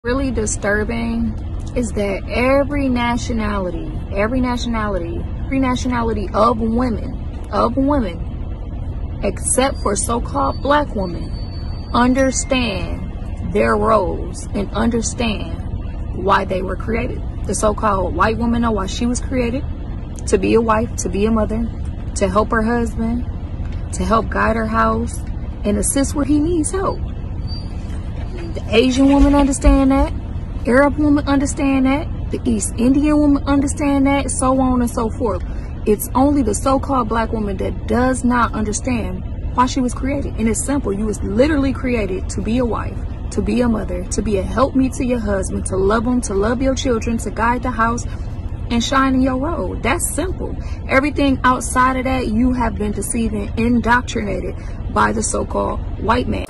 Really disturbing is that every nationality of women, except for so-called black women, understand their roles and understand why they were created. The so-called white woman know why she was created: to be a wife, to be a mother, to help her husband, to help guide her house, and assist where he needs help. The Asian woman understand that. Arab woman understand that. The East Indian woman understand that. So on and so forth. It's only the so-called black woman that does not understand why she was created. And it's simple. You was literally created to be a wife, to be a mother, to be a helpmeet to your husband, to love him, to love your children, to guide the house, and shine in your role. That's simple. Everything outside of that, you have been deceived and indoctrinated by the so-called white man.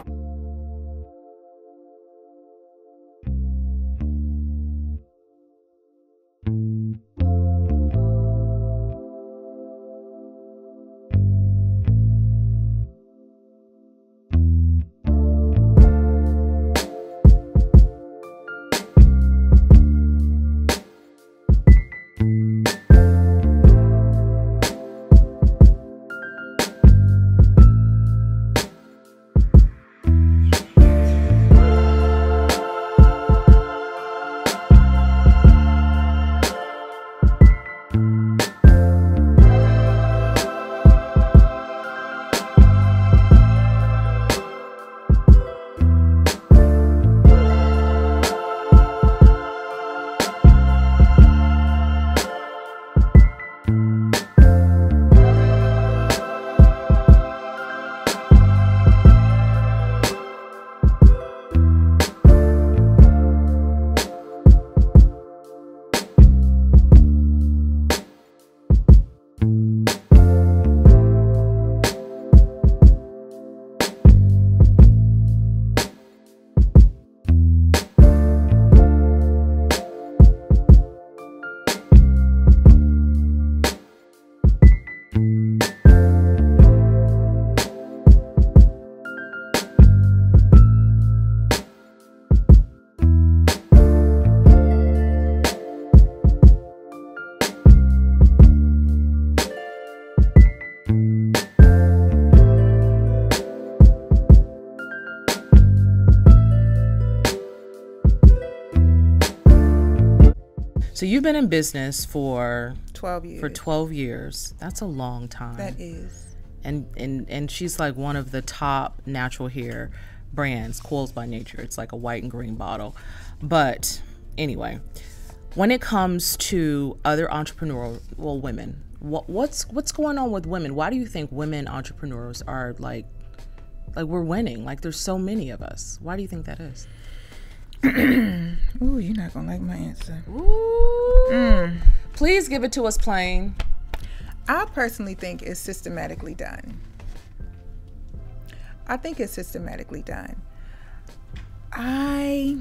So you've been in business for 12 years. For 12 years. That's a long time. That is. And she's like one of the top natural hair brands, Coils by Nature. It's like a white and green bottle. But anyway, when it comes to other entrepreneurial women, what's going on with women? Why do you think women entrepreneurs are like we're winning? Like there's so many of us. Why do you think that is? Ooh, you're not gonna like my answer. Ooh. Please give it to us plain. I personally think it's systematically done. I think it's systematically done. Okay,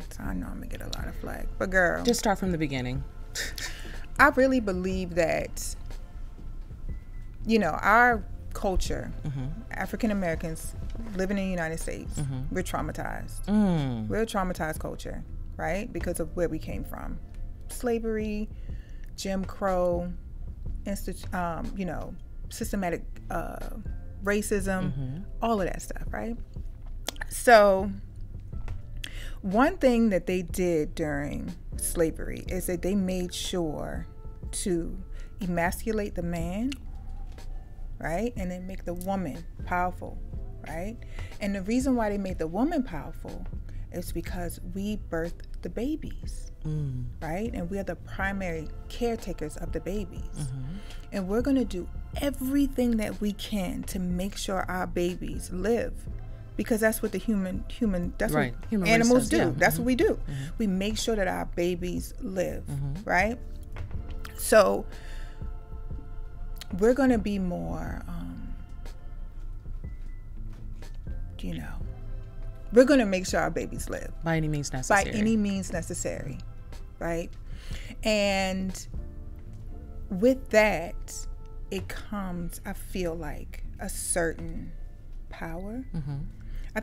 so I know I'm gonna get a lot of flack, but girl, just start from the beginning. I really believe that, our culture, African Americans living in the United States, we're traumatized. We're a traumatized culture, right? Because of where we came from. Slavery, Jim Crow, systematic racism, all of that stuff, right? So one thing that they did during slavery is that they made sure to emasculate the man, right? And then make the woman powerful, right? And the reason why they made the woman powerful is because we birthed the babies, right? And we are the primary caretakers of the babies. And we're going to do everything that we can to make sure our babies live, because that's what the human that's right. What human animals do. Yeah. That's what we do. We make sure that our babies live, right? So we're going to be more, we're going to make sure our babies live. By any means necessary. By any means necessary, right? And with that, it comes, I feel like, a certain power. I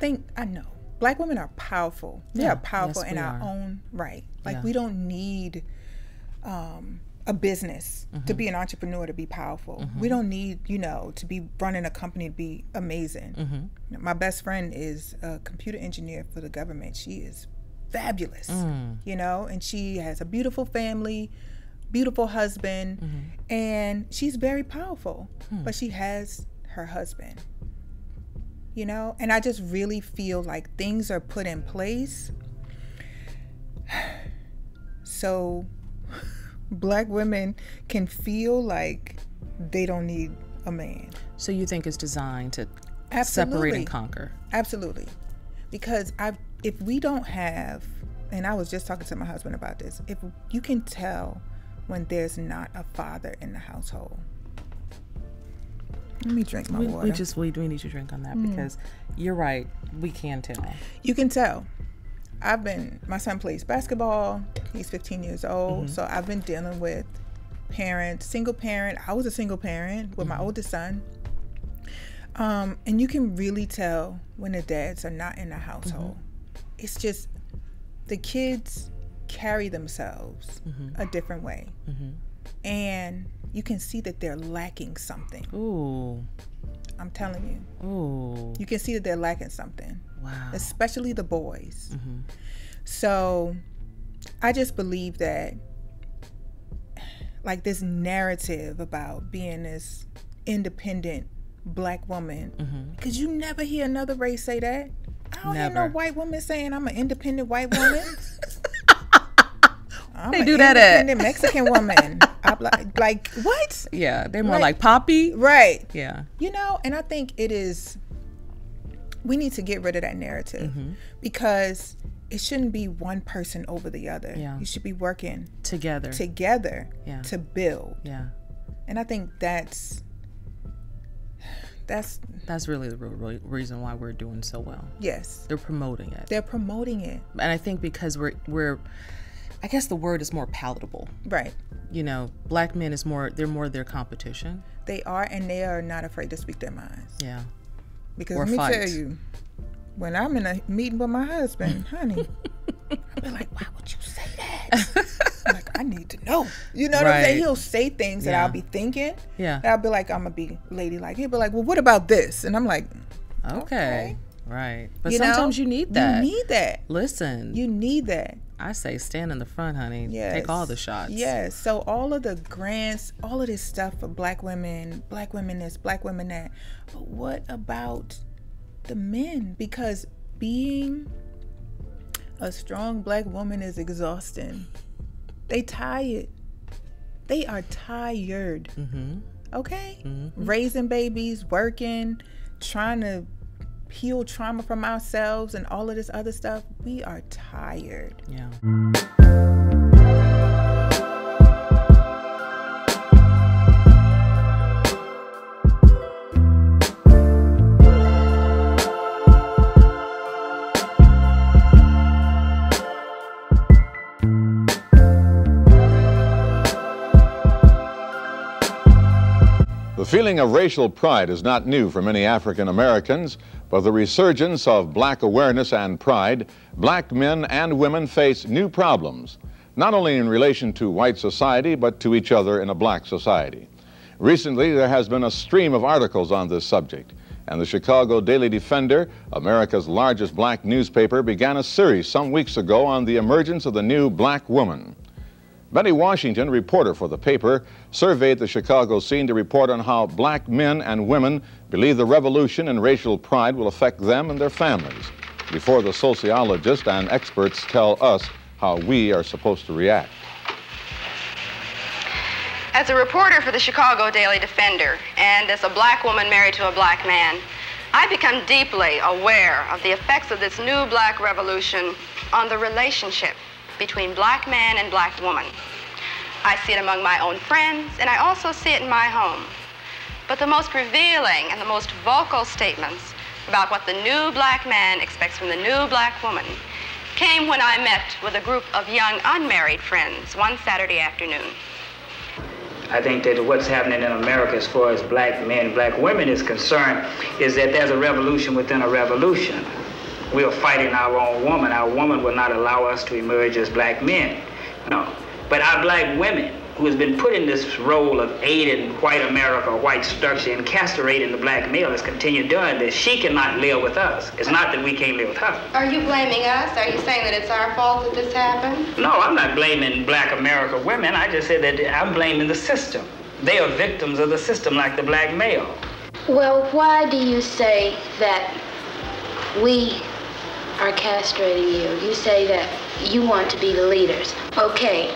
Black women are powerful. We Yeah. are powerful Yes, in we our are. own right. Like Yeah. we don't need a business to be an entrepreneur to be powerful. We don't need, to be running a company to be amazing. My best friend is a computer engineer for the government. She is fabulous, and she has a beautiful family, beautiful husband, and she's very powerful, but she has her husband, and I just really feel like things are put in place so Black women can feel like they don't need a man. So you think it's designed to Absolutely. separate and conquer? Absolutely. Because if we don't have, and I was just talking to my husband about this, if you can tell when there's not a father in the household. Let me drink my water. We need to drink on that because you're right. We can tell. You can tell. My son plays basketball. He's 15 years old. So I've been dealing with single parent. I was a single parent with my oldest son. And you can really tell when the dads are not in the household. It's just the kids carry themselves a different way. And you can see that they're lacking something. Ooh. I'm telling you. Ooh. You can see that they're lacking something. Wow. Especially the boys. So I just believe that like this narrative about being this independent Black woman, because you never hear another race say that. I don't hear no white woman saying I'm an independent white woman. I'm They an do that independent Mexican woman. I'm like what? Yeah, they're more like Poppy. Right. Yeah. And I think we need to get rid of that narrative because it shouldn't be one person over the other. Yeah. You should be working Together to build. Yeah. And I think that's really the real reason why we're doing so well. yes. They're promoting it. They're promoting it. And I think because we're I guess the word is more palatable. Right. Black men they're more their competition. They are, and they are not afraid to speak their minds. Yeah. Because Or let me fight. tell you, when I'm in a meeting with my husband, honey, I'll be like, why would you say that? I'm like, I need to know. You know what I'm saying? Right. He'll say things that Yeah. I'll be thinking. Yeah. And I'll be like, I'm going to be ladylike. He'll be like, well, what about this? And I'm like, Okay. Right. But You know, sometimes you need that. You need that. Listen. You need that. I say stand in the front, honey. Yes. Take all the shots. Yes. So all of the grants, all of this stuff for Black women this, Black women that. But what about the men? Because being a strong Black woman is exhausting. They tired. They are tired. Okay? Raising babies, working, trying to heal trauma from ourselves and all of this other stuff. We are tired. Yeah. The feeling of racial pride is not new for many African Americans, but the resurgence of black awareness and pride, black men and women face new problems, not only in relation to white society, but to each other in a black society. Recently, there has been a stream of articles on this subject, and the Chicago Daily Defender, America's largest black newspaper, began a series some weeks ago on the emergence of the new black woman. Betty Washington, reporter for the paper, surveyed the Chicago scene to report on how black men and women believe the revolution in racial pride will affect them and their families, before the sociologists and experts tell us how we are supposed to react. As a reporter for the Chicago Daily Defender, and as a black woman married to a black man, I've become deeply aware of the effects of this new black revolution on the relationship between black man and black woman. I see it among my own friends, and I also see it in my home. But the most revealing and the most vocal statements about what the new black man expects from the new black woman came when I met with a group of young unmarried friends one Saturday afternoon. I think that what's happening in America as far as black men, black women is concerned is that there's a revolution within a revolution. we are fighting our own woman. Our woman will not allow us to emerge as black men. No. But our black women, who has been put in this role of aiding white America, white structure, and castrating the black male, has continued doing this. She cannot live with us. It's not that we can't live with her. Are you blaming us? Are you saying that it's our fault that this happened? No, I'm not blaming black America women. I just said that I'm blaming the system. They are victims of the system like the black male. Well, why do you say that we are castrating you? You say that you want to be the leaders. Okay.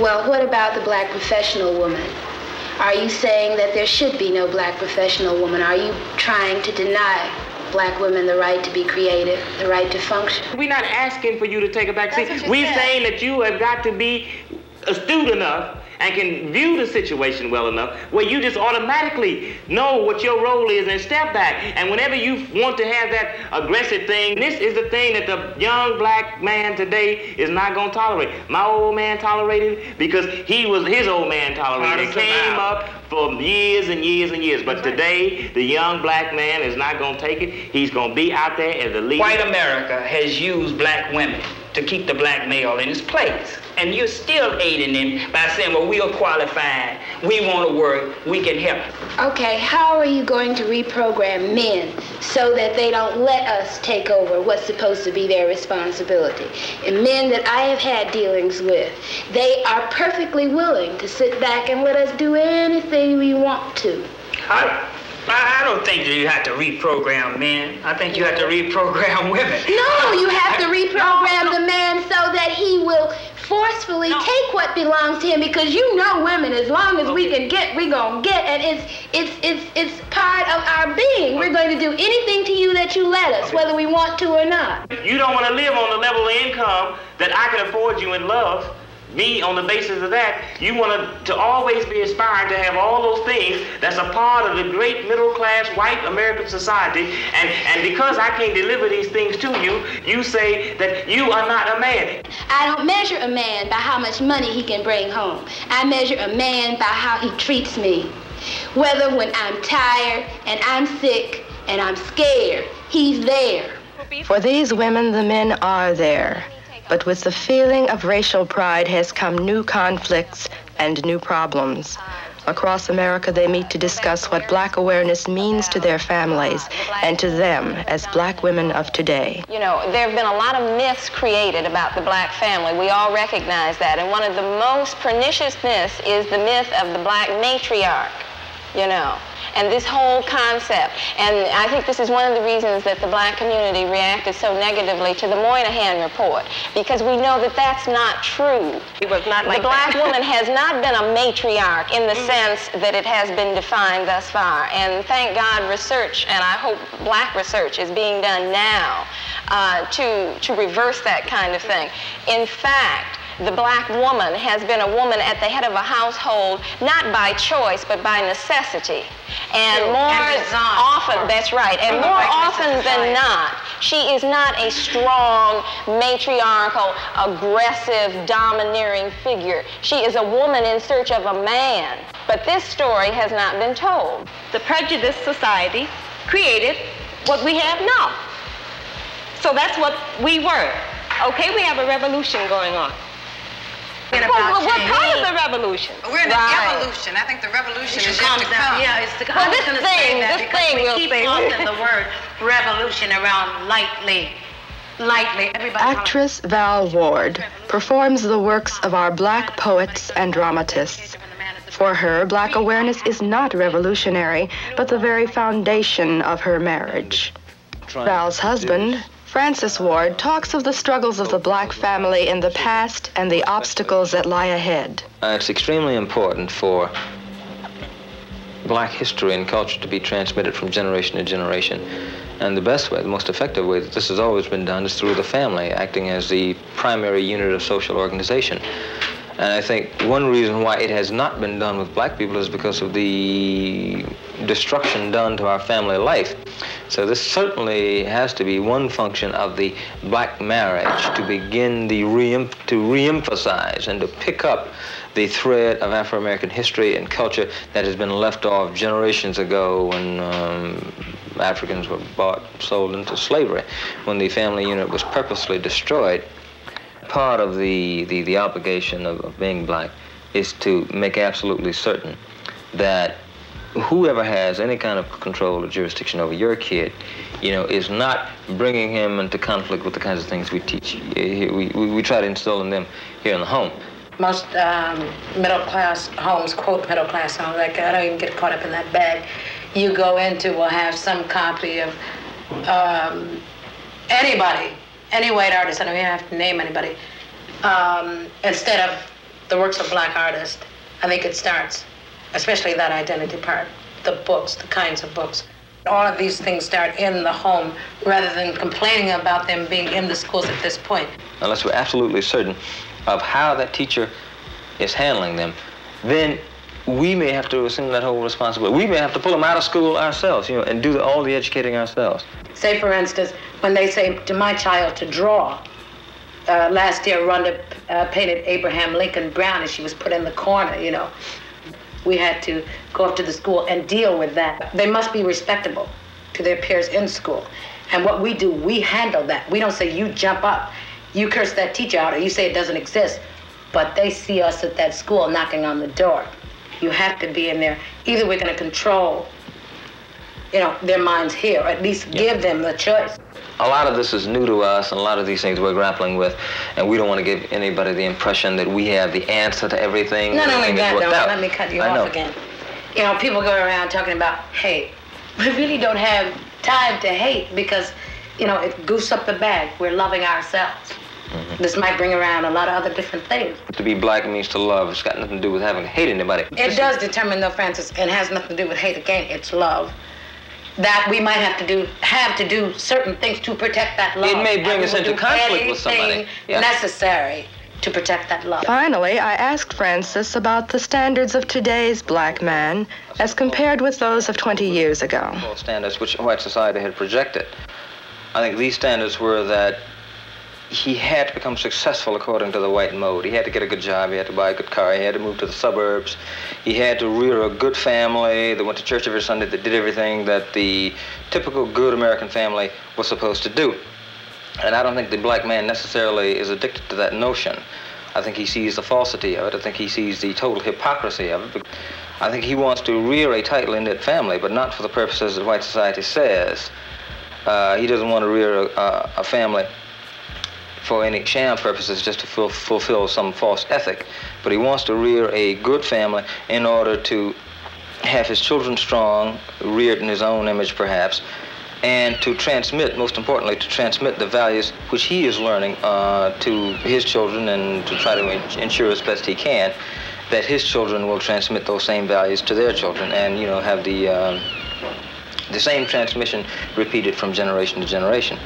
Well, what about the black professional woman? Are you saying that there should be no black professional woman? Are you trying to deny black women the right to be creative, the right to function? We're not asking for you to take a back seat. We're saying that you have got to be astute enough and can view the situation well enough where you just automatically know what your role is and step back. And whenever you want to have that aggressive thing, this is the thing that the young black man today is not going to tolerate. My old man tolerated it because his old man tolerated it. It came up for years and years and years. But today, the young black man is not going to take it. He's going to be out there as a leader. White America has used black women to keep the black male in his place. And you're still aiding him by saying, well, we are qualified, we want to work, we can help. Okay, how are you going to reprogram men so that they don't let us take over what's supposed to be their responsibility? And men that I have had dealings with, they are perfectly willing to sit back and let us do anything we want to. I don't think that you have to reprogram men. I think you have to reprogram women. No, you have to reprogram the man so that he will forcefully take what belongs to him, because you know women, as long as we can get, we're gonna get, and it's part of our being. We're going to do anything to you that you let us, whether we want to or not. You don't want to live on the level of income that I can afford you in love. Me, on the basis of that, you want to always be aspiring to have all those things that's a part of the great middle-class white American society, and because I can't deliver these things to you, you say that you are not a man. I don't measure a man by how much money he can bring home. I measure a man by how he treats me. Whether when I'm tired and I'm sick and I'm scared, he's there. For these women, the men are there. But with the feeling of racial pride has come new conflicts and new problems. Across America, they meet to discuss what black awareness means to their families and to them as black women of today. You know, there have been a lot of myths created about the black family. We all recognize that. And one of the most pernicious myths is the myth of the black matriarch, you know. And this whole concept, and I think this is one of the reasons that the black community reacted so negatively to the Moynihan report, because we know that that's not true. It was not like the black woman has not been a matriarch in the sense that it has been defined thus far. And thank God research, and I hope black research, is being done now to reverse that kind of thing. In fact, the black woman has been a woman at the head of a household, not by choice, but by necessity. And more often, that's right, and more often than not, she is not a strong, matriarchal, aggressive, domineering figure. She is a woman in search of a man. But this story has not been told. The prejudiced society created what we have now. So that's what we were. Okay, we have a revolution going on. We're part of the revolution. We're in an evolution. I think the revolution is yet to come. Yeah, it's the well, this thing we keep tossing the word revolution around lightly. Everybody. Actress Val Ward performs the works of our black poets and dramatists. For her, black awareness is not revolutionary, but the very foundation of her marriage. Val's husband, Francis Ward, talks of the struggles of the black family in the past and the obstacles that lie ahead. It's extremely important for black history and culture to be transmitted from generation to generation. And the best way, the most effective way that this has always been done is through the family, acting as the primary unit of social organization. And I think one reason why it has not been done with black people is because of the destruction done to our family life. So this certainly has to be one function of the black marriage, to begin to reemphasize and to pick up the thread of Afro-American history and culture that has been left off generations ago when Africans were bought, sold into slavery, when the family unit was purposely destroyed. Part of the obligation of being black is to make absolutely certain that whoever has any kind of control or jurisdiction over your kid, you know, is not bringing him into conflict with the kinds of things we teach. We try to instill in them here in the home. Most middle-class homes, quote middle-class homes, like I don't even get caught up in that bag, you go into will have some copy of anybody, any white artist, I don't even have to name anybody, instead of the works of black artists. I think it starts, especially that identity part, the books, the kinds of books. All of these things start in the home rather than complaining about them being in the schools at this point. Unless we're absolutely certain of how that teacher is handling them, then we may have to assume that whole responsibility. We may have to pull them out of school ourselves, you know, and do all the educating ourselves. Say, for instance, when they say to my child to draw, last year Rhonda painted Abraham Lincoln brown and she was put in the corner, you know. We had to go up to the school and deal with that. They must be respectable to their peers in school. And what we do, we handle that. We don't say, you jump up, you curse that teacher out, or you say it doesn't exist. But they see us at that school knocking on the door. You have to be in there. Either we're going to control, you know, their minds here, or at least give them the choice. A lot of this is new to us, and a lot of these things we're grappling with, and we don't want to give anybody the impression that we have the answer to everything. Not only that, though, let me cut you off again. You know, people go around talking about hate. We really don't have time to hate because, you know, it goose up the bag. We're loving ourselves. Mm-hmm. This might bring around a lot of other different things. To be black means to love. It's got nothing to do with having to hate anybody. It does determine, though, Francis, and has nothing to do with hate again. It's love. That we might have to do certain things to protect that love. It may bring us into conflict with somebody. Necessary to protect that love. Finally, I asked Francis about the standards of today's black man as compared with those of 20 years ago. Standards which white society had projected. I think these standards were that he had to become successful according to the white mode. He had to get a good job, he had to buy a good car, he had to move to the suburbs, he had to rear a good family that went to church every Sunday, that did everything that the typical good American family was supposed to do. And I don't think the black man necessarily is addicted to that notion. I think he sees the falsity of it. I think he sees the total hypocrisy of it. I think he wants to rear a tightly knit family, but not for the purposes that white society says. He doesn't want to rear a family for any sham purposes, just to fulfill some false ethic. But he wants to rear a good family in order to have his children strong, reared in his own image perhaps, and to transmit, most importantly, to transmit the values which he is learning to his children, and to try to ensure as best he can that his children will transmit those same values to their children, and, you know, have the same transmission repeated from generation to generation.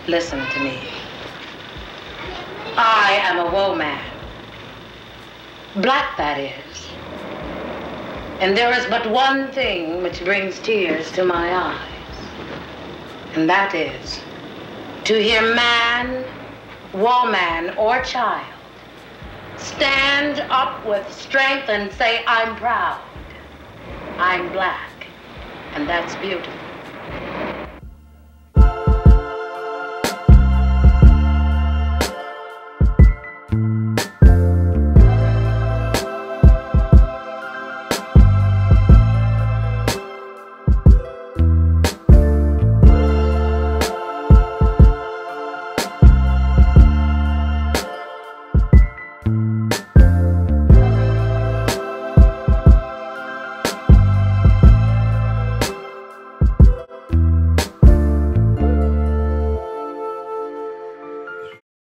Listen to me. I am a woman. Black, that is. And there is but one thing which brings tears to my eyes. And that is to hear man, woman, or child stand up with strength and say, I'm proud. I'm black. And that's beautiful.